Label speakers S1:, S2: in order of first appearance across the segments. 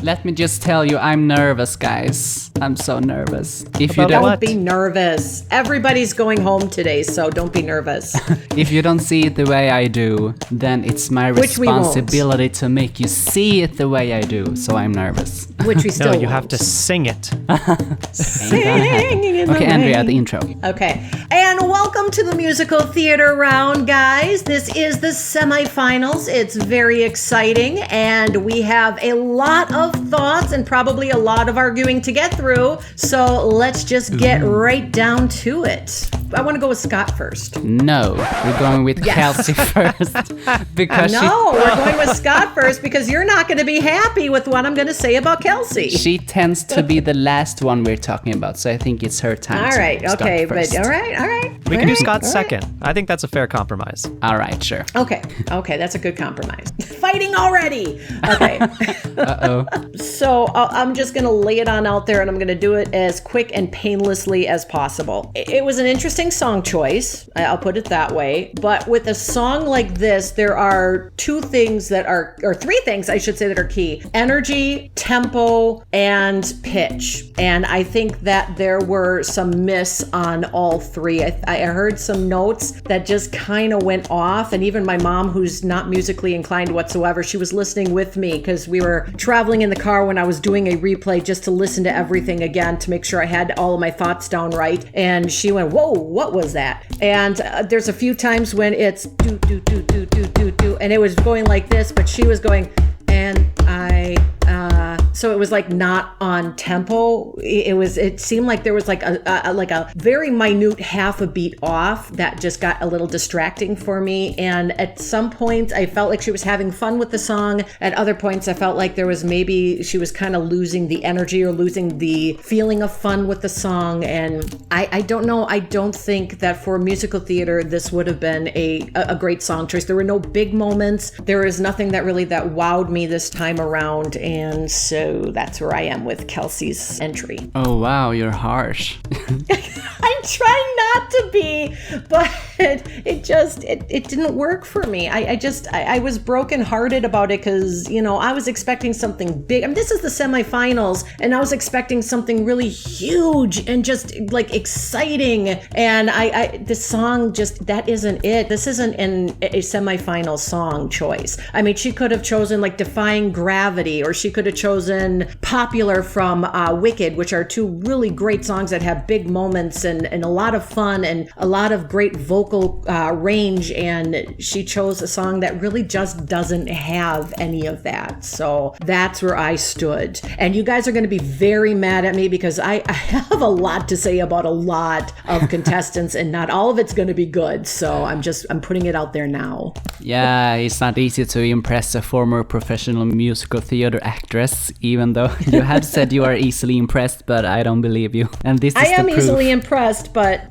S1: Let me just tell you, I'm nervous, guys. I'm so nervous. If you
S2: don't be nervous. Everybody's going home today, so don't be nervous.
S1: If you don't see it the way I do, then it's my responsibility to make you see it the way I do. So I'm nervous.
S2: Which we still
S3: No, you have to sing it.
S2: Singing in the
S1: Okay, Andrea, the intro.
S2: Okay. And welcome to the musical theater round, guys. This is the semifinals. It's very exciting, and we have a lot of thoughts and probably a lot of arguing to get through. So let's just get right down to it. I want to go with Scott first.
S1: No, we're going with Kelsey first. Because
S2: we're going with Scott first because you're not going to be happy with what I'm going to say about Kelsey.
S1: She tends to be the last one we're talking about, so I think it's her time.
S2: All right, okay,
S1: first.
S2: But all right.
S3: We can do Scott second. I think that's a fair compromise.
S1: All right, sure.
S2: Okay, that's a good compromise. Fighting already. Okay.
S1: Uh-oh.
S2: So I'm just going to lay it on out there, and I'm going to do it as quick and painlessly as possible. It was an interesting song choice. I'll put it that way. But with a song like this, there are three things I should say that are key: energy, tempo, and pitch. And I think that there were some miss on all three. I heard some notes that just kind of went off, and even my mom, who's not musically inclined whatsoever, she was listening with me because we were traveling in the car when I was doing a replay just to listen to everything again to make sure I had all of my thoughts down right. And she went, "Whoa, what was that?" And there's a few times when it's do do do do do do do, and it was going like this, but she was going, and so it was like not on tempo. It seemed like there was like a very minute half a beat off that just got a little distracting for me. And at some points I felt like she was having fun with the song. At other points I felt like there was maybe she was kind of losing the energy or losing the feeling of fun with the song. And I don't know. I don't think that for musical theater this would have been a great song choice. There were no big moments. There is nothing that wowed me this time around. And so that's where I am with Kelsey's entry.
S1: Oh, wow, you're harsh.
S2: I'm trying not to be, but it didn't work for me. I was brokenhearted about it because, I was expecting something big. I mean, this is the semifinals, and I was expecting something really huge and just like exciting. And this song that isn't it. This isn't a semifinal song choice. I mean, she could have chosen like Defying Gravity, or she could have chosen Popular from Wicked, which are two really great songs that have big moments and a lot of fun and a lot of great vocal range. And she chose a song that really just doesn't have any of that. So that's where I stood. And you guys are going to be very mad at me because I have a lot to say about a lot of contestants, and not all of it's going to be good. So I'm putting it out there now.
S1: Yeah, it's not easy to impress a former professional musical theater actress, even though you have said you are easily impressed, but I don't believe you. And this is the proof.
S2: Easily impressed, but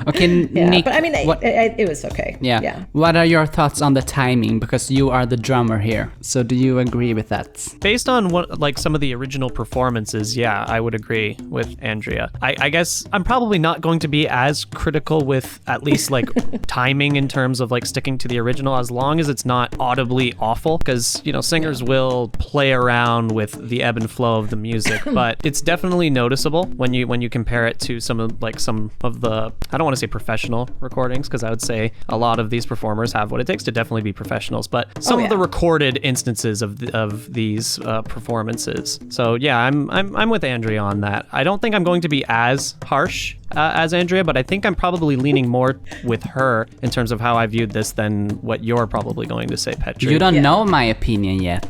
S1: okay,
S2: yeah,
S1: Nick.
S2: But I mean, it was okay.
S1: Yeah. What are your thoughts on the timing? Because you are the drummer here, so do you agree with that?
S3: Based on some of the original performances, yeah, I would agree with Andrea. I guess I'm probably not going to be as critical with at least like timing in terms of like sticking to the original, as long as it's not audibly awful, because singers will play around with the ebb and flow of the music, but it's definitely noticeable when you compare it to some of the, I don't want to say professional recordings, because I would say a lot of these performers have what it takes to definitely be professionals, but some of the recorded instances of these performances. So yeah, I'm with Andrea on that. I don't think I'm going to be as harsh as Andrea, but I think I'm probably leaning more with her in terms of how I viewed this than what you're probably going to say, Petri.
S1: You don't know my opinion yet.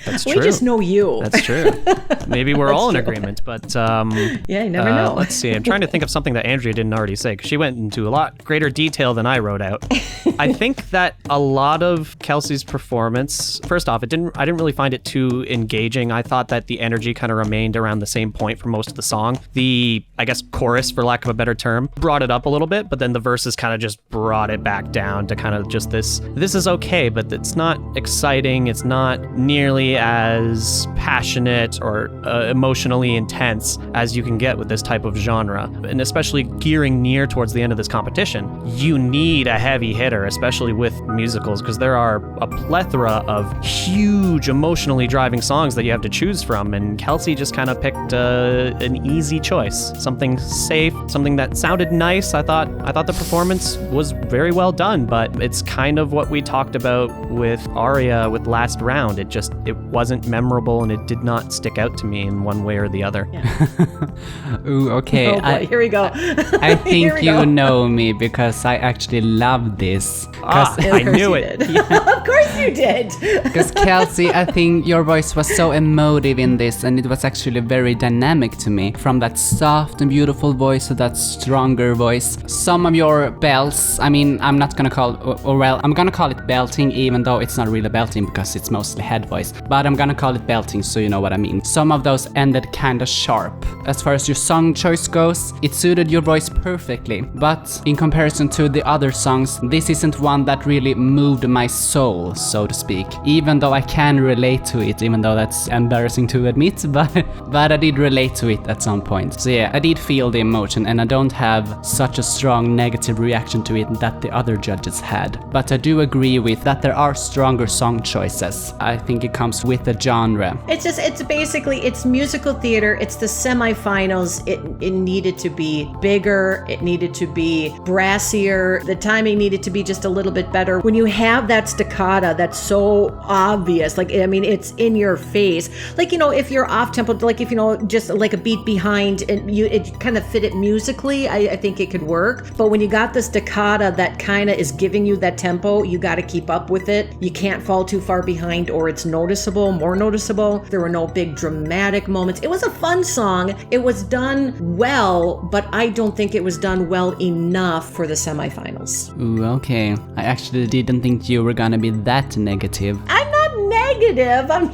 S3: That's true.
S2: We just know you.
S3: That's true. Maybe we're all in agreement, but
S2: yeah, you never know.
S3: Let's see. I'm trying to think of something that Andrea didn't already say, because she went into a lot greater detail than I wrote out. I think that a lot of Kelsey's performance, first off, I didn't really find it too engaging. I thought that the energy kind of remained around the same point for most of the song. The, I guess, chorus, for lack of a better term, brought it up a little bit, but then the verses kind of just brought it back down to kind of just this is okay, but it's not exciting. It's not nearly as passionate or emotionally intense as you can get with this type of genre. And especially gearing near towards the end of this competition, you need a heavy hitter, especially with musicals, because there are a plethora of huge emotionally driving songs that you have to choose from, and Kelsey just kind of picked an easy choice, something safe, something that sounded nice. I thought the performance was very well done, but it's kind of what we talked about with Aria with Last Round. It wasn't memorable, and it did not stick out to me in one way or the other.
S1: Ooh, okay.
S2: Oh boy, here we go.
S1: I think you know me because I actually love this.
S3: I knew it.
S2: Of course you did.
S1: Because Kelsey, I think your voice was so emotive in this, and it was actually very dynamic to me. From that soft and beautiful voice to that stronger voice. Some of your belts, I mean, I'm not gonna call, I'm gonna call it belting, even though it's not really belting because it's mostly head voice. But I'm gonna call it belting, so you know what I mean. Some of those ended kinda sharp. As far as your song choice goes, it suited your voice perfectly. But in comparison to the other songs, this isn't one that really moved my soul, so to speak. Even though I can relate to it, even though that's embarrassing to admit, but I did relate to it at some point. So yeah, I did feel the emotion, and I don't have such a strong negative reaction to it that the other judges had. But I do agree with that there are stronger song choices. I think it comes with the genre.
S2: It's basically, it's musical theater. It's the semifinals. It needed to be bigger. It needed to be brassier. The timing needed to be just a little bit better. When you have that staccato that's so obvious, like, I mean, it's in your face. Like, you know, if you're off tempo, like if, you know, just like a beat behind and it kind of fit it musically, I think it could work. But when you got the staccato that kind of is giving you that tempo, you got to keep up with it. You can't fall too far behind or it's noticeable, more noticeable. There were no big dramatic moments. It was a fun song. It was done well, but I don't think it was done well enough for the semifinals.
S1: Ooh, okay. I actually didn't think you were gonna be that negative.
S2: I'm not negative. I'm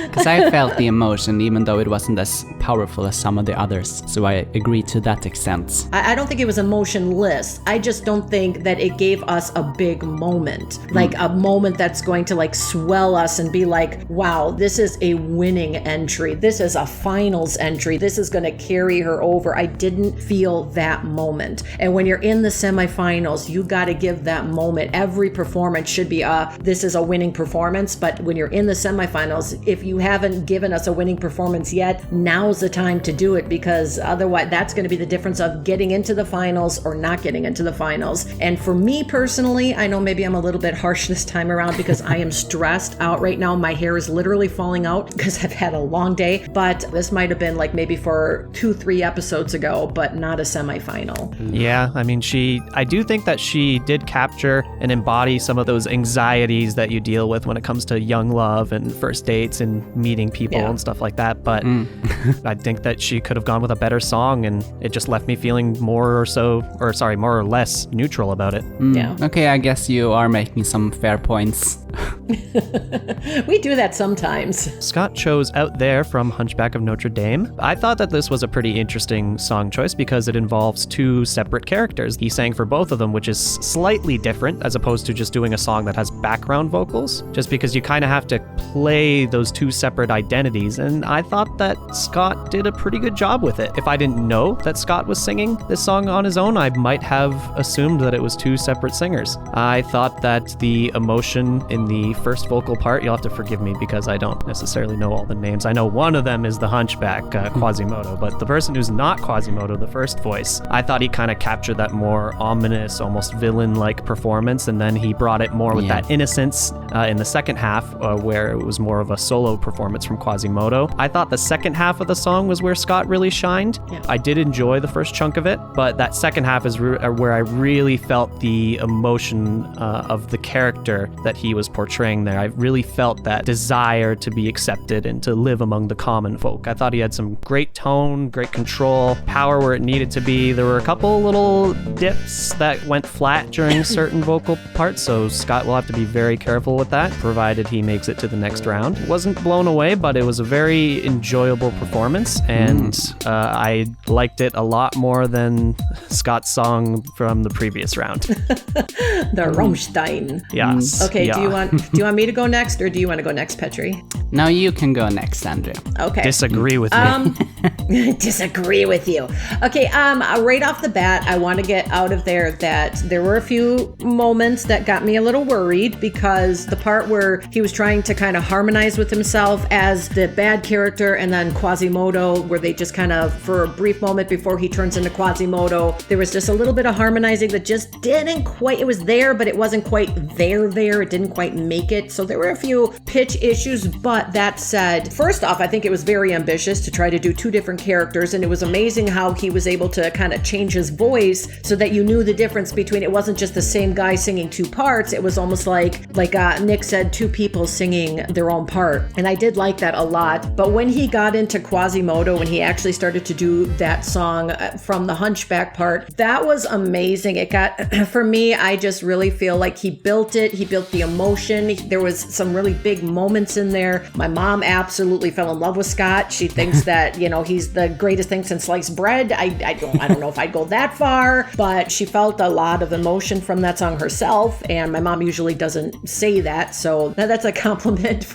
S1: Because I felt the emotion, even though it wasn't as powerful as some of the others. So I agree to that extent.
S2: I don't think it was emotionless. I just don't think that it gave us a big moment. Like a moment that's going to like swell us and be like, wow, this is a winning entry. This is a finals entry. This is going to carry her over. I didn't feel that moment. And when you're in the semifinals, you got to give that moment. Every performance should be this is a winning performance. But when you're in the semifinals, if you haven't given us a winning performance yet, now's the time to do it, because otherwise that's going to be the difference of getting into the finals or not getting into the finals. And for me personally, I know maybe I'm a little bit harsh this time around because I am stressed out right now. My hair is literally falling out because I've had a long day, but this might have been like maybe for 2-3 episodes ago, but not a semifinal.
S3: Yeah, I mean, I do think that she did capture and embody some of those anxieties that you deal with when it comes to young love and first dates and meeting people and stuff like that. But I think that she could have gone with a better song, and it just left me feeling more or less neutral about it.
S2: Yeah.
S1: Okay, I guess you are making some fair points.
S2: We do that sometimes.
S3: Scott chose Out There from Hunchback of Notre Dame. I thought that this was a pretty interesting song choice because it involves two separate characters. He sang for both of them, which is slightly different as opposed to just doing a song that has background vocals, just because you kind of have to play those two separate identities. And I thought that Scott did a pretty good job with it. If I didn't know that Scott was singing this song on his own, I might have assumed that it was two separate singers. I thought that the emotion in the first vocal part, you'll have to forgive me because I don't necessarily know all the names. I know one of them is the Hunchback, Quasimodo, but the person who's not Quasimodo, the first voice, I thought he kind of captured that more ominous, almost villain-like performance, and then he brought it more with that innocence in the second half, where it was more of a solo performance from Quasimodo. I thought the second half of the song was where Scott really shined. Yeah. I did enjoy the first chunk of it, but that second half is where I really felt the emotion of the character that he was portraying there. I really felt that desire to be accepted and to live among the common folk. I thought he had some great tone, great control, power where it needed to be. There were a couple little dips that went flat during certain vocal parts, so Scott will have to be very careful with that, provided he makes it to the next round. Wasn't blown away, but it was a very enjoyable performance, and I liked it a lot more than Scott's song from the previous round.
S2: The Rammstein.
S3: Yes.
S2: Okay,
S3: yeah.
S2: do you want me to go next, or do you want to go next, Petri?
S1: Now you can go next, Andrea.
S2: Okay.
S3: Disagree with me.
S2: Disagree with you. Okay, right off the bat, I want to get out of there that there were a few moments that got me a little worried, because the part where he was trying to kind of harmonize with himself as the bad character and then Quasimodo, where they just kind of, for a brief moment before he turns into Quasimodo, there was just a little bit of harmonizing that just didn't quite, it was there, but it wasn't quite there. It didn't quite make it. So there were a few pitch issues, but that said, first off, I think it was very ambitious to try to do two different characters, and it was amazing how he was able to kind of change his voice so that you knew the difference between, it wasn't just the same guy singing two parts, it was almost like Nick said, two people singing their own part. And I did like that a lot. But when he got into Quasimodo, when he actually started to do that song from the Hunchback part, that was amazing. It got, for me, I just really feel like he built it. He built the emotion. There was some really big moments in there. My mom absolutely fell in love with Scott. She thinks that, he's the greatest thing since sliced bread. I don't know if I'd go that far, but she felt a lot of emotion from that song herself. And my mom usually doesn't say that. So that's a compliment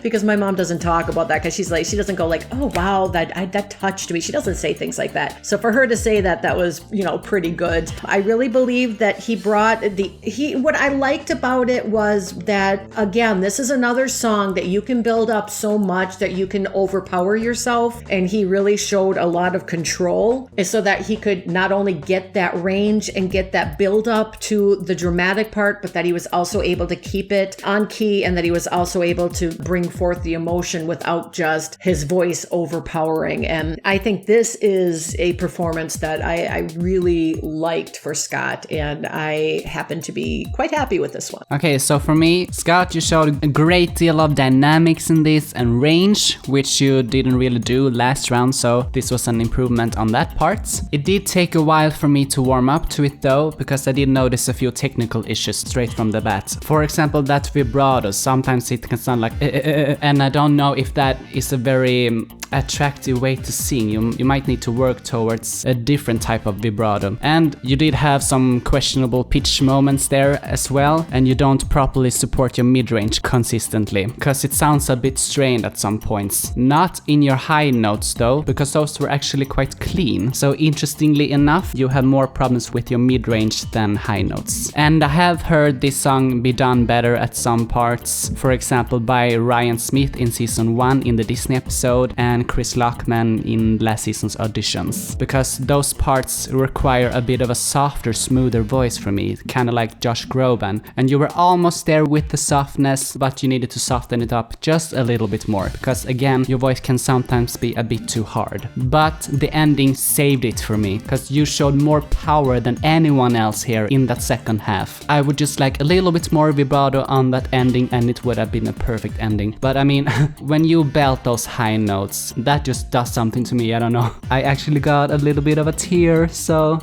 S2: because my mom doesn't talk about that, because she doesn't go like, oh wow, that touched me. She doesn't say things like that. So for her to say that was, pretty good. I really believe that he brought what I liked about it was that, again, this is another song that you can build up so much that you can overpower yourself. And he really showed a lot of control, so that he could not only get that range and get that build up to the dramatic part, but that he was also able to keep it on key, and that he was also able to bring forth the emotion without just his voice overpowering. And I think this is a performance that I really liked for Scott, and I happen to be quite happy with this one.
S1: Okay, so for me, Scott, you showed a great deal of dynamics in this and range, which you didn't really do last round, so this was an improvement on that part. It did take a while for me to warm up to it though, because I did notice a few technical issues straight from the bat. For example, that vibrato, sometimes it can sound like and I don't know if that is a very attractive way to sing. You might need to work towards a different type of vibrato. And you did have some questionable pitch moments there as well, and you don't properly support your mid-range consistently, because it sounds a bit strained at some points. Not in your high notes though, because those were actually quite clean. So interestingly enough, you had more problems with your mid-range than high notes. And I have heard this song be done better at some parts, for example by Ryan Smith in season 1 in the Disney episode, and Chris Lockman in last season's auditions, because those parts require a bit of a softer, smoother voice for me, kind of like Josh Groban, and you were almost there with the softness, but you needed to soften it up just a little bit more, because again, your voice can sometimes be a bit too hard. But the ending saved it for me, because you showed more power than anyone else here in that second half. I would just like a little bit more vibrato on that ending, and it would have been a perfect ending. But I mean, when you belt those high notes, that just does something to me, I don't know. I actually got a little bit of a tear, so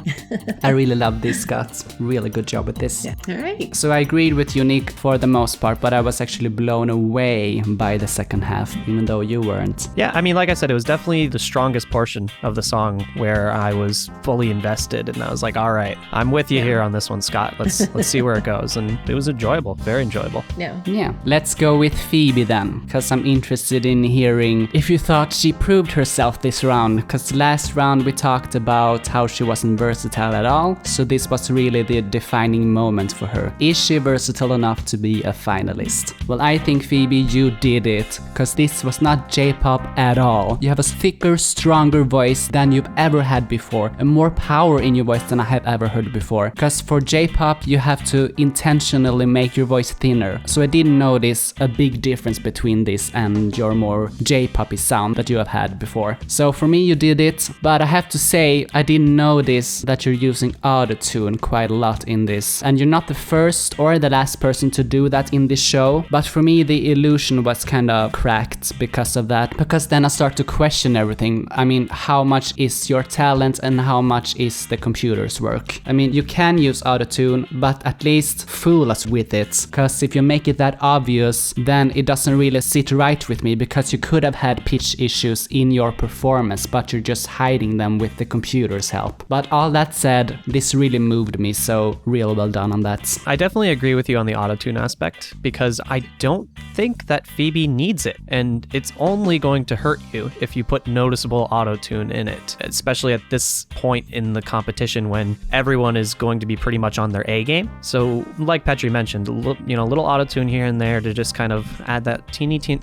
S1: I really love this, Scott. Really good job with this.
S2: Yeah. All right.
S1: So I agreed with you, Nick, for the most part, but I was actually blown away by the second half, even though you weren't.
S3: Yeah, I mean, like I said, it was definitely the strongest portion of the song where I was fully invested, and I was like, all right, I'm with you here on this one, Scott. Let's see where it goes. And it was enjoyable, very enjoyable.
S2: Yeah.
S1: Let's go with Phoebe then, because I'm interested in hearing if you thought she proved herself this round, because last round we talked about how she wasn't versatile at all, so this was really the defining moment for her. Is she versatile enough to be a finalist? Well, I think, Phoebe, you did it, because this was not J-pop at all. You have a thicker, stronger voice than you've ever had before, and more power in your voice than I have ever heard before, because for J-pop you have to intentionally make your voice thinner, so I didn't notice a big difference between this and your more J-poppy sound, but that you have had before. So for me, you did it, but I have to say, I didn't notice that you're using autotune quite a lot in this. And you're not the first or the last person to do that in this show, but for me, the illusion was kind of cracked because of that. Because then I start to question everything. I mean, how much is your talent and how much is the computer's work? I mean, you can use autotune, but at least fool us with it. Because if you make it that obvious, then it doesn't really sit right with me, because you could have had pitch issues in your performance, but you're just hiding them with the computer's help. But all that said, this really moved me, so real well done on that.
S3: I definitely agree with you on the autotune aspect, because I don't think that Phoebe needs it, and it's only going to hurt you if you put noticeable autotune in it, especially at this point in the competition when everyone is going to be pretty much on their A game. So like Petri mentioned, little autotune here and there to just kind of add that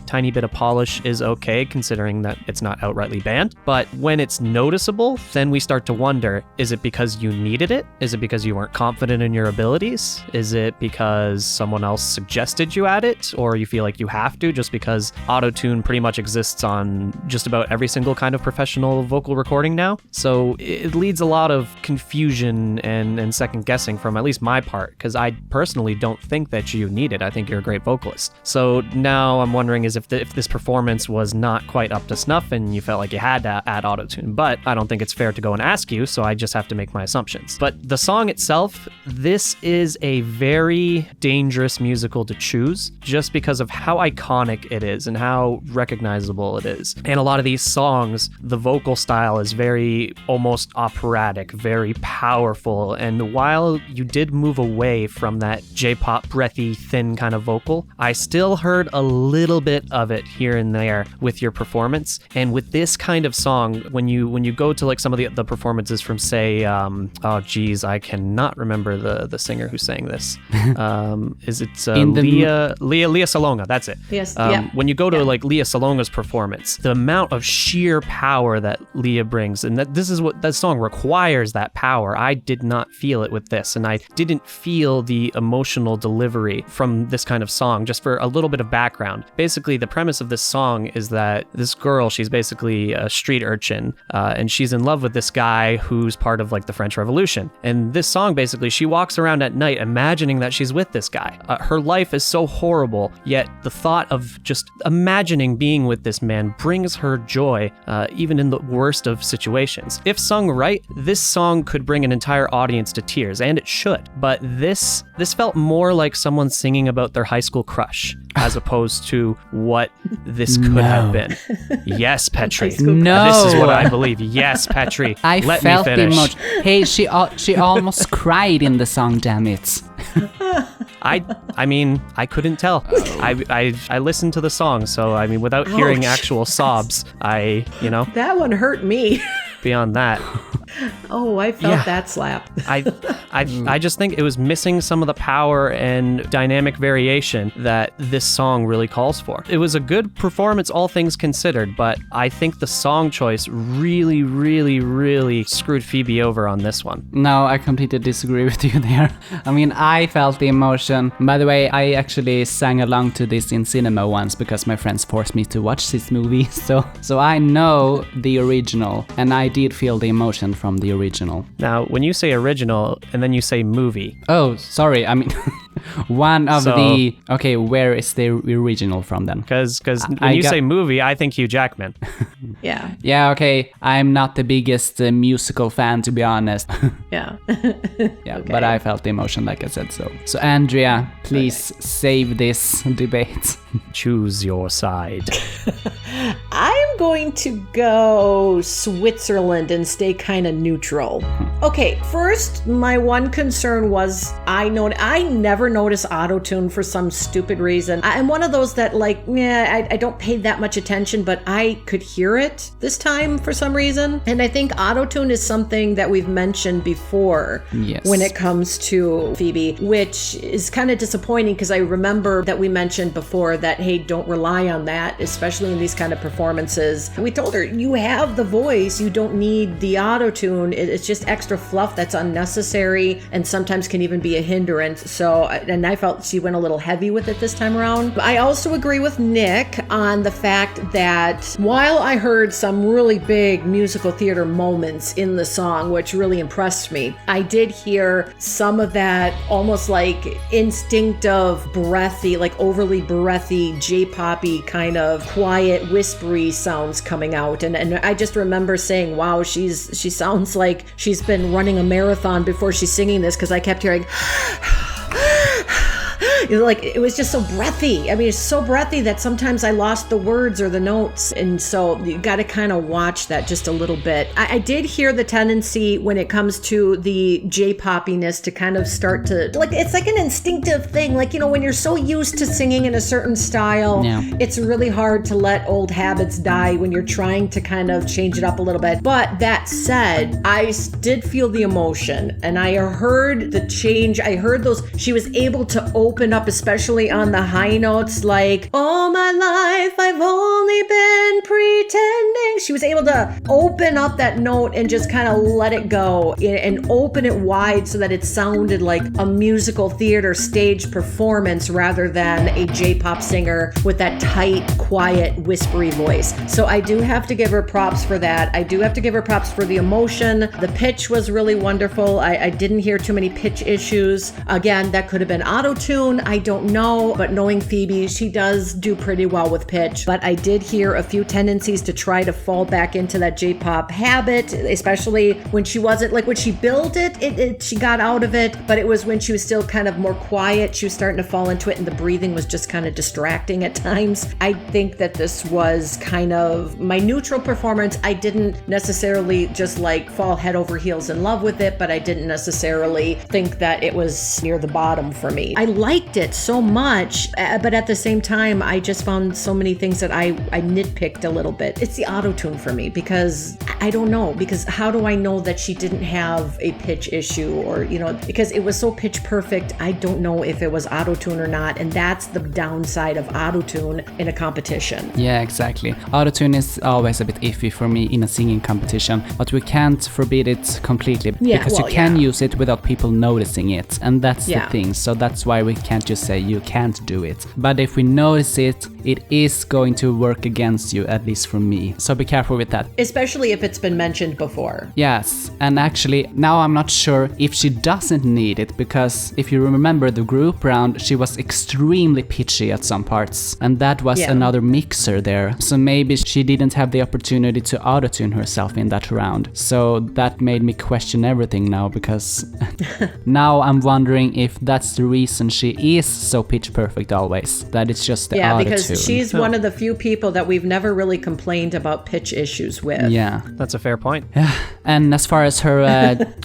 S3: tiny bit of polish is okay, considering that it's not outrightly banned. But when it's noticeable, then we start to wonder, is it because you needed it? Is it because you weren't confident in your abilities? Is it because someone else suggested you add it, or you feel like you have to just because autotune pretty much exists on just about every single kind of professional vocal recording now? So it leads a lot of confusion and second guessing from at least my part, because I personally don't think that you need it. I think you're a great vocalist. So now I'm wondering is if this performance was not quite up to snuff and you felt like you had to add autotune, but I don't think it's fair to go and ask you, so I just have to make my assumptions. But the song itself, this is a very dangerous musical to choose just because of how iconic it is and how recognizable it is. And a lot of these songs, the vocal style is very almost operatic, very powerful. And while you did move away from that J-pop breathy, thin kind of vocal, I still heard a little bit of it here and there with your performance. And with this kind of song, when you go to like some of the performances from say, I cannot remember the singer who sang this. Is it Leah Salonga? That's it.
S2: Yes.
S3: When you go to like Leah Salonga's performance, the amount of sheer power that Leah brings, and this is what that song requires, that power. I did not feel it with this, and I didn't feel the emotional delivery from this kind of song. Just for a little bit of background, basically the premise of this song is that this girl, she's basically a street urchin, and she's in love with this guy who's part of like the French Revolution. And this song, basically, she walks around at night imagining that she's with this guy. Her life is so horrible, yet the thought of just imagining being with this man brings her joy, even in the worst of situations. If sung right, this song could bring an entire audience to tears, and it should. But this felt more like someone singing about their high school crush, as opposed to what this could have been. Yes, Petri.
S1: No.
S3: This is what I believe. Yes, Petri.
S1: I felt the emotion. Hey, she almost cried in the song, damn it.
S3: I mean, I couldn't tell. I listened to the song, so I mean, without hearing actual sobs,
S2: That one hurt me.
S3: Beyond that.
S2: Oh, I felt that slap.
S3: I just think it was missing some of the power and dynamic variation that this song really calls for. It was a good performance, all things considered, but I think the song choice really, really, really screwed Phoebe over on this one.
S1: No, I completely disagree with you there. I mean, I felt the emotion. By the way, I actually sang along to this in cinema once because my friends forced me to watch this movie. So I know the original, and I did feel the emotion from the original.
S3: Now, when you say original and then you say movie.
S1: Oh, sorry. I mean, one of the... Okay, where is the original from then?
S3: Because when you say movie, I think Hugh Jackman.
S2: Yeah.
S1: Yeah, okay. I'm not the biggest musical fan, to be honest.
S2: Yeah.
S1: Yeah,
S2: Okay.
S1: but I felt the emotion, like I said. So Andrea, please save this debate.
S3: Choose your side.
S2: I'm going to go Switzerland and stay kind of neutral. Okay, first, my one concern was I never notice autotune for some stupid reason. I'm one of those that I don't pay that much attention, but I could hear it this time for some reason. And I think autotune is something that we've mentioned before when it comes to Phoebe, which is kind of disappointing because I remember that we mentioned before that, hey, don't rely on that, especially in these kind of performances. performances. We told her, you have the voice, you don't need the auto-tune. It's just extra fluff that's unnecessary and sometimes can even be a hindrance. So, and I felt she went a little heavy with it this time around. I also agree with Nick on the fact that while I heard some really big musical theater moments in the song, which really impressed me, I did hear some of that almost like instinctive, breathy, like overly breathy, J-poppy kind of quiet, whispery sounds coming out. And I just remember saying, wow, she sounds like she's been running a marathon before she's singing this, because I kept hearing like it was just so breathy. I mean, it's so breathy that sometimes I lost the words or the notes. And so you got to kind of watch that just a little bit. I did hear the tendency when it comes to the J-poppiness to kind of start to, like, it's like an instinctive thing. Like, you know, when you're so used to singing in a certain style, it's really hard to let old habits die when you're trying to kind of change it up a little bit. But that said, I did feel the emotion and I heard the change. I heard those, she was able to open up, especially on the high notes, like, all my life I've only been pretending. She was able to open up that note and just kind of let it go and open it wide so that it sounded like a musical theater stage performance rather than a J-pop singer with that tight, quiet, whispery voice. So I do have to give her props for that. I do have to give her props for the emotion. The pitch was really wonderful. I didn't hear too many pitch issues. Again, that could have been auto-tune. I don't know, but knowing Phoebe, she does do pretty well with pitch. But I did hear a few tendencies to try to fall back into that J-pop habit, especially when she wasn't, like when she built it, she got out of it, but it was when she was still kind of more quiet, she was starting to fall into it and the breathing was just kind of distracting at times. I think that this was kind of my neutral performance. I didn't necessarily just like fall head over heels in love with it, but I didn't necessarily think that it was near the bottom for me. I liked it so much, but at the same time, I just found so many things that I nitpicked a little bit. It's the auto-tune for me, because I don't know, because how do I know that she didn't have a pitch issue, or, you know, because it was so pitch perfect, I don't know if it was auto-tune or not, and that's the downside of auto-tune in a competition.
S1: Yeah, exactly. Auto-tune is always a bit iffy for me in a singing competition, but we can't forbid it completely, because you can use it without people noticing it, and that's the thing. So that's why we can't just say you can't do it. But if we notice it, it is going to work against you, at least for me. So be careful with that.
S2: Especially if it's been mentioned before.
S1: Yes, and actually now I'm not sure if she doesn't need it, because if you remember the group round, she was extremely pitchy at some parts, and that was another mixer there. So maybe she didn't have the opportunity to auto-tune herself in that round. So that made me question everything now, because now I'm wondering if that's the reason she is so pitch perfect always, that it's just the auto-tune.
S2: Because she's one of the few people that we've never really complained about pitch issues with.
S1: Yeah,
S3: that's a fair point.
S1: Yeah, and as far as her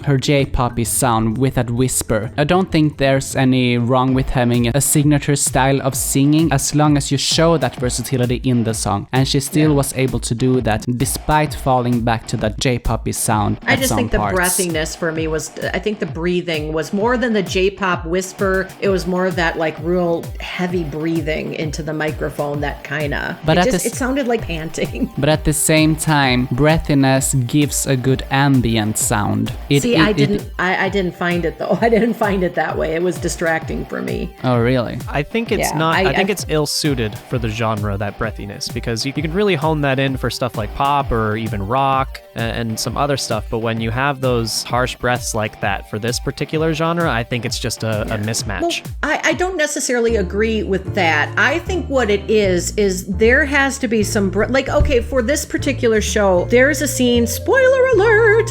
S1: her J-poppy sound with that whisper, I don't think there's any wrong with having a signature style of singing, as long as you show that versatility in the song. And she still was able to do that despite falling back to that J-poppy sound.
S2: I just think the
S1: parts.
S2: breathiness for me was, I think the breathing was more than the J-pop whisper. It was more of that like real heavy breathing into the microphone, that kind of, it sounded like panting.
S1: But at the same time, breathiness gives a good ambient sound.
S2: I didn't find it though. I didn't find it that way. It was distracting for me.
S1: Oh, really?
S3: I think it's not, I think it's ill-suited for the genre, that breathiness, because you can really hone that in for stuff like pop or even rock and some other stuff. But when you have those harsh breaths like that for this particular genre, I think it's just a mismatch.
S2: Well, I don't necessarily agree with that. I think what it is there has to be some, like, okay, for this particular show, there's a scene, spoiler alert,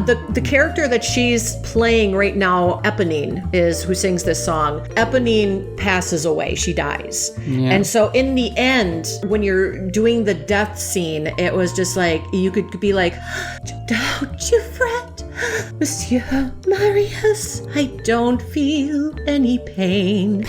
S2: the character that she's playing right now, Eponine, is who sings this song. Eponine passes away. She dies. Yeah. And so in the end, when you're doing the death scene, it was just like, you could be like, don't you fret, Monsieur Marius, I don't feel any pain.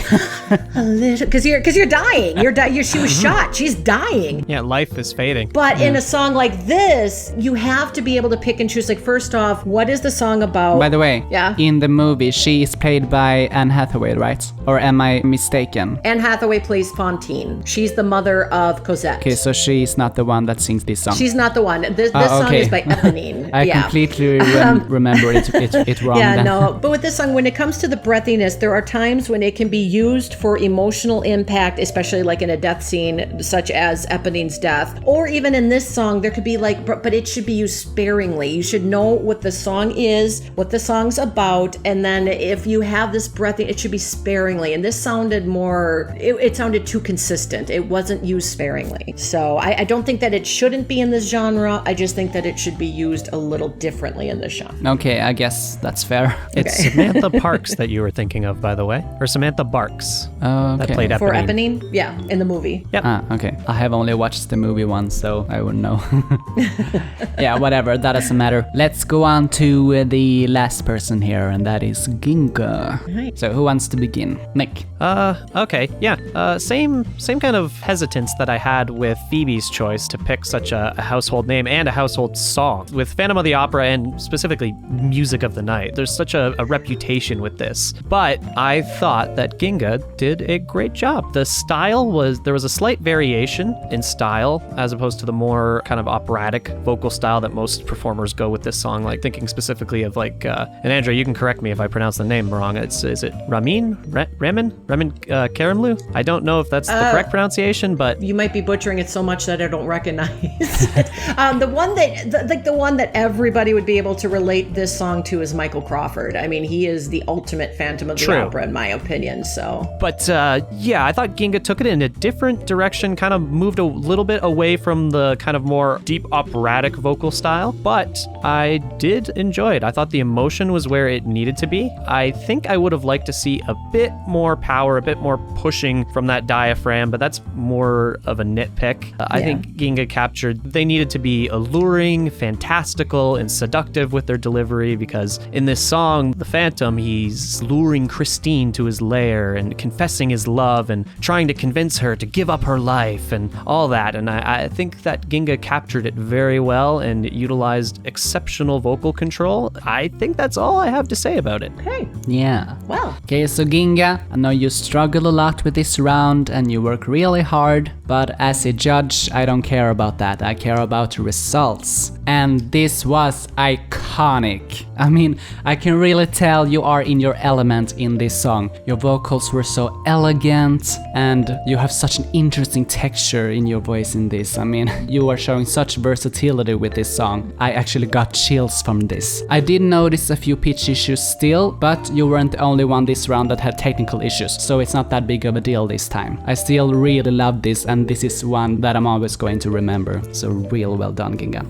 S2: A little, because you're dying. She was shot. She's dying.
S3: Yeah, life is fading.
S2: But in a song like this, you have to be able to pick and choose. Like, first off, what is the song about?
S1: By the way,
S2: Yeah?
S1: in the movie, she is played by Anne Hathaway, right? Or am I mistaken?
S2: Anne Hathaway plays Fantine. She's the mother of Cosette.
S1: Okay, so she's not the one that sings this song.
S2: She's not the one. This song
S1: okay.
S2: is by Eponine.
S1: I
S2: yeah.
S1: completely remember it wrong.
S2: Yeah,
S1: then.
S2: no. But with this song, when it comes to the breathiness, there are times when it can be used for emotional impact, especially like in a death scene, such as Eponine's death. Or even in this song, there could be like, but it should be used sparingly. You should know what the song is, what the song's about, and then if you have this breathing, it should be sparingly. And this sounded more, it sounded too consistent. It wasn't used sparingly. So I don't think that it shouldn't be in this genre. I just think that it should be used a little differently in this genre.
S1: Okay, I guess that's fair.
S3: It's Samantha Parks that you were thinking of, by the way. Or Samantha Barks that played Eponine.
S2: For Eponine? Yeah, in the movie.
S3: Yep.
S1: Okay. I have only watched the movie once, so I wouldn't know. Yeah, whatever. That doesn't matter. Let's go on to the last person here, and that is Ginga.
S2: Right.
S1: So who wants to begin? Nick.
S3: Okay, yeah. Same kind of hesitance that I had with Phoebe's choice to pick such a household name and a household song. With Phantom of the Opera and specifically Music of the Night, there's such a reputation with this. But I thought that Ginga did a great job. The style there was a slight variation in style as opposed to the more kind of operatic vocal style that most performers go with this song, like thinking specifically of like, and Andrea, you can correct me if I pronounce the name wrong. Is it Ramin Karimloo? I don't know if that's the correct pronunciation, but
S2: You might be butchering it so much that I don't recognize it. The one that everybody would be able to relate this song to is Michael Crawford. I mean, he is the ultimate Phantom of the Opera, in my opinion. So,
S3: but yeah, I thought Ginga took it in a different direction, kind of moved a little bit away from the kind of more deep operatic vocal style, but I did enjoy it. I thought the emotion was where it needed to be. I think I would have liked to see a bit more power, a bit more pushing from that diaphragm, but that's more of a nitpick. I think Ginga captured, they needed to be alluring, fantastical, and seductive with their delivery, because in this song, the Phantom, he's luring Christine to his lair and confessing his love and trying to convince her to give up her life and all that. And I think that Ginga captured it very well and utilized exceptional vocal control. I think that's all I have to say about it.
S2: okay.
S1: Yeah.
S2: Well,
S1: Okay, so Ginga, I know you struggle a lot with this round and you work really hard, but as a judge, I don't care about that. I care about results. And this was iconic. I mean, I can really tell you are in your element in this song. Your vocals were so elegant and you have such an interesting texture in your voice in this. I mean, you are showing such versatility with this song. I actually got chills from this. I did notice a few pitch issues still, but you weren't the only one this round that had technical issues, so it's not that big of a deal this time. I still really love this, and this is one that I'm always going to remember. So real well done, Ginga.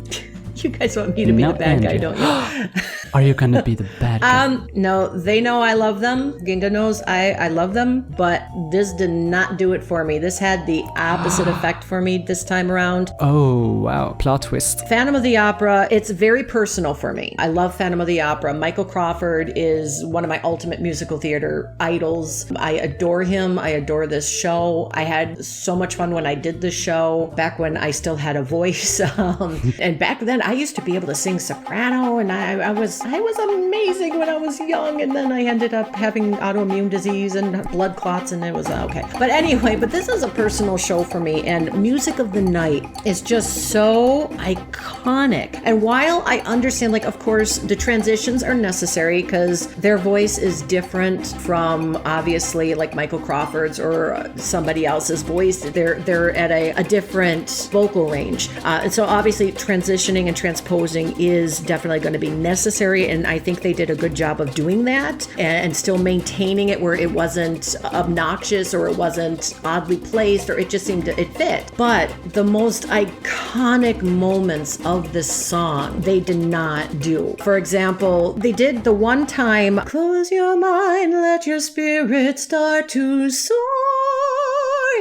S2: you guys want me to be the bad guy, don't you?
S1: Are you gonna be the bad guy?
S2: No, they know I love them. Ginga knows I love them, but this did not do it for me. This had the opposite effect for me this time around.
S1: Oh, wow. Plot twist.
S2: Phantom of the Opera, it's very personal for me. I love Phantom of the Opera. Michael Crawford is one of my ultimate musical theater idols. I adore him. I adore this show. I had so much fun when I did the show, back when I still had a voice. And back then, I used to be able to sing soprano, and I was amazing when I was young, and then I ended up having autoimmune disease and blood clots, and it was okay. But anyway, this is a personal show for me, and Music of the Night is just so iconic. And while I understand, like, of course, the transitions are necessary because their voice is different from, obviously, like Michael Crawford's or somebody else's voice. They're at a different vocal range. And so obviously transitioning and transposing is definitely going to be necessary, and I think they did a good job of doing that and still maintaining it where it wasn't obnoxious or it wasn't oddly placed, or it just seemed it fit. But the most iconic moments of this song, they did not do. For example, they did the one time, close your mind, let your spirit start to soar,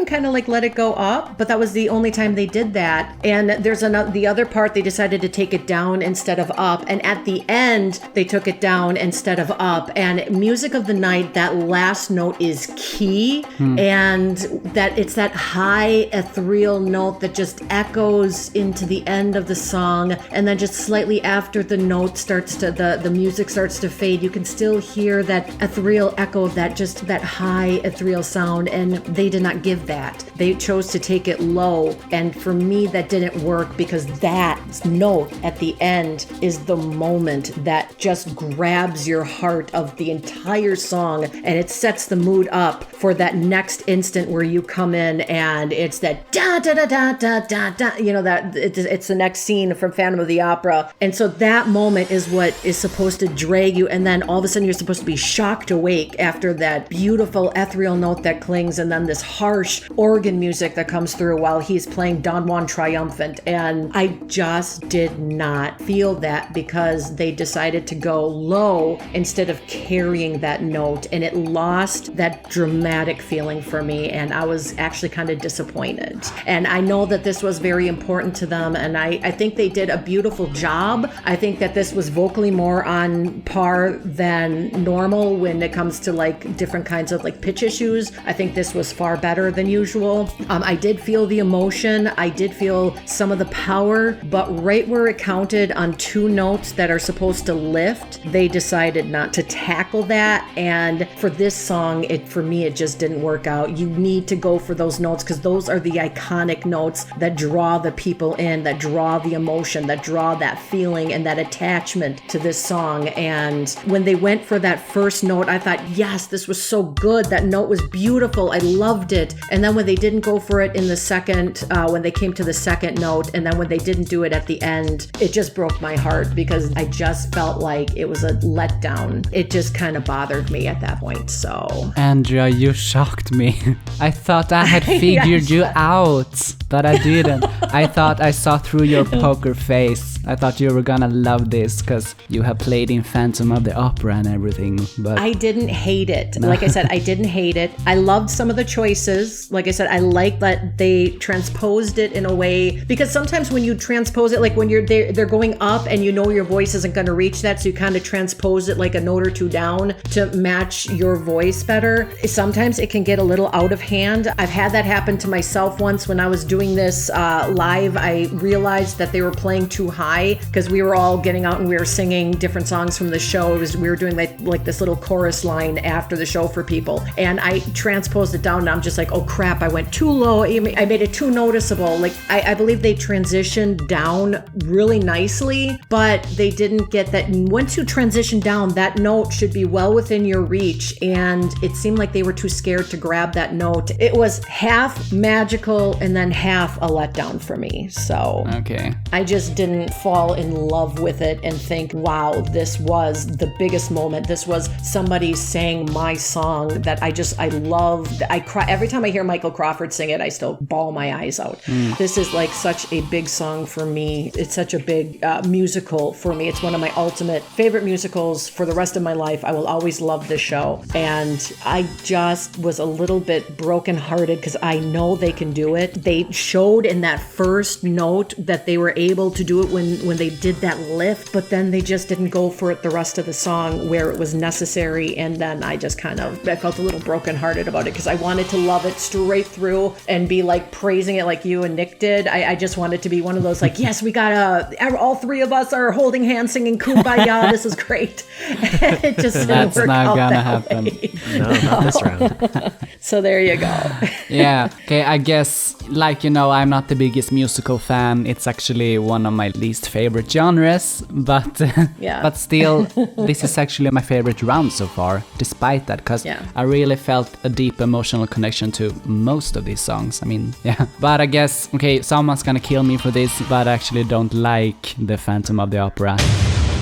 S2: kind of like let it go up, but that was the only time they did that. And there's the other part, they decided to take it down instead of up. And at the end, they took it down instead of up. And Music of the Night, that last note is key. And that it's that high ethereal note that just echoes into the end of the song. And then just slightly after the note starts to, the music starts to fade, you can still hear that ethereal echo of that, just that high ethereal sound. And they did not give that. They chose to take it low. And for me, that didn't work because that note at the end is the moment that just grabs your heart of the entire song, and it sets the mood up for that next instant where you come in and it's that da da da da da da da, you know, that it's the next scene from Phantom of the Opera. And so that moment is what is supposed to drag you, and then all of a sudden you're supposed to be shocked awake after that beautiful ethereal note that clings, and then this harsh organ music that comes through while he's playing Don Juan Triumphant. And I just did not feel that because they decided to go low instead of carrying that note, and it lost that dramatic feeling for me, and I was actually kind of disappointed. And I know that this was very important to them, and I think they did a beautiful job. I think that this was vocally more on par than normal when it comes to like different kinds of like pitch issues. I think this was far better than usual. I did feel the emotion, I did feel some of the power, but right where it counted on two notes that are supposed to lift, they decided not to tackle that. And for this song, for me, it just didn't work out. You need to go for those notes because those are the iconic notes that draw the people in, that draw the emotion, that draw that feeling and that attachment to this song. And when they went for that first note, I thought, yes, this was so good. That note was beautiful. I loved it. And then when they didn't go for it in the second, when they came to the second note, and then when they didn't do it at the end, it just broke my heart because I just felt like it was a letdown. It just kind of bothered me at that point. So,
S1: Andrea, you shocked me. I thought I had figured you out, but I didn't. I thought I saw through your poker face. I thought you were gonna love this because you have played in Phantom of the Opera and everything. But
S2: I didn't hate it. Like I said, I didn't hate it. I loved some of the choices. Like I said, I like that they transposed it in a way, because sometimes when you transpose it, like when they're going up and you know your voice isn't going to reach that, so you kind of transpose it like a note or two down to match your voice better. Sometimes it can get a little out of hand. I've had that happen to myself once when I was doing this live. I realized that they were playing too high because we were all getting out and we were singing different songs from the show. We were doing like this little chorus line after the show for people, and I transposed it down, and I'm just like, oh crap, I went too low. I made it too noticeable. Like I believe they transitioned down really nicely, but they didn't get that. Once you transition down, that note should be well within your reach, and it seemed like they were too scared to grab that note. It was half magical and then half a letdown for me. So
S1: okay,
S2: I just didn't fall in love with it and think, wow, this was the biggest moment. This was somebody sang my song that I loved. I cry every time I hear Michael Crawford sing it. I still bawl my eyes out. This is like such a big song for me. It's such a big musical for me. It's one of my ultimate favorite musicals for the rest of my life. I will always love this show. And I just was a little bit brokenhearted because I know they can do it. They showed in that first note that they were able to do it when they did that lift, but then they just didn't go for it the rest of the song where it was necessary. And then I just I felt a little brokenhearted about it because I wanted to love it straight through and be like praising it like you and Nick did. I just wanted to be one of those like, yes, we got all three of us are holding hands singing Kumbaya. This is great. It just didn't
S1: that's
S2: work
S1: not
S2: out
S1: gonna
S2: that
S1: happen.
S2: way.
S3: No, not this round.
S2: So there you go.
S1: Yeah, okay, I guess, like, you know, I'm not the biggest musical fan. It's actually one of my least favorite genres, but
S2: Yeah.
S1: but still, this is actually my favorite round so far, despite that, because
S2: Yeah.
S1: I really felt a deep emotional connection to most of these songs. I mean, yeah. But I guess, okay, someone's gonna kill me for this, but I actually don't like the Phantom of the Opera.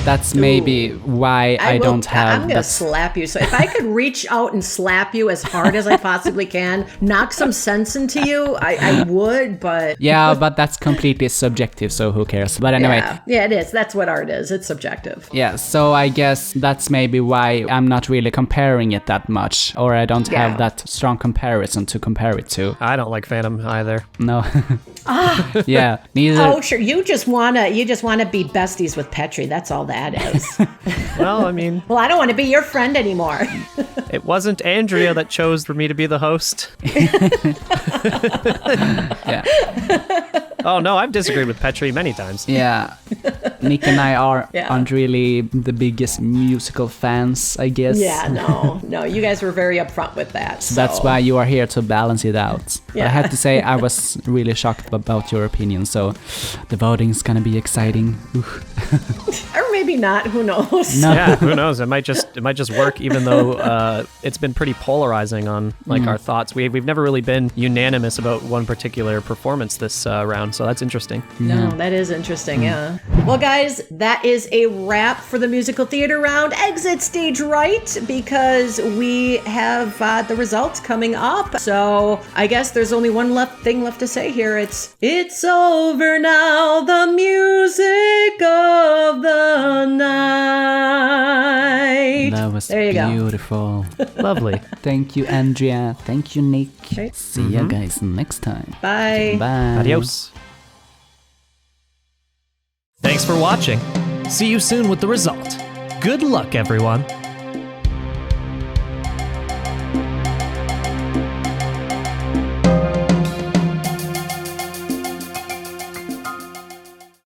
S1: That's maybe why I don't have
S2: I'm gonna slap you. So if I could reach out and slap you as hard as I possibly can, knock some sense into you, I would, but...
S1: Yeah, but that's completely subjective, so who cares? But anyway.
S2: Yeah, it is. That's what art is. It's subjective.
S1: Yeah, so I guess that's maybe why I'm not really comparing it that much, or I don't have that strong comparison to compare it to.
S3: I don't like Phantom either.
S1: No. Yeah, neither.
S2: Oh, sure. You just wanna be besties with Petri. That's all that is.
S3: Well, I mean...
S2: Well, I don't want to be your friend anymore.
S3: It wasn't Andrea that chose for me to be the host.
S1: Yeah.
S3: Oh, no, I've disagreed with Petri many times.
S1: Yeah. Nick and I aren't really the biggest musical fans, I guess.
S2: Yeah, no. You guys were very upfront with that. So
S1: That's why you are here to balance it out. But I have to say, I was really shocked about your opinion, so the voting is gonna be exciting.
S2: Or maybe not. Who knows?
S1: No.
S3: Yeah, who knows? It might just work, even though it's been pretty polarizing on our thoughts. We've never really been unanimous about one particular performance this round, so that's interesting.
S2: No, that is interesting, yeah. Well, guys, that is a wrap for the musical theater round. Exit stage right, because we have the results coming up. So I guess there's only one thing left to say here. It's over now, the music of the night.
S1: That was
S2: there you
S1: beautiful.
S3: Lovely.
S1: Thank you, Andrea. Thank you, Nick.
S2: Okay.
S1: See you guys next time.
S2: Bye.
S1: Bye.
S3: Adios. Thanks for watching. See you soon with the result. Good luck, everyone.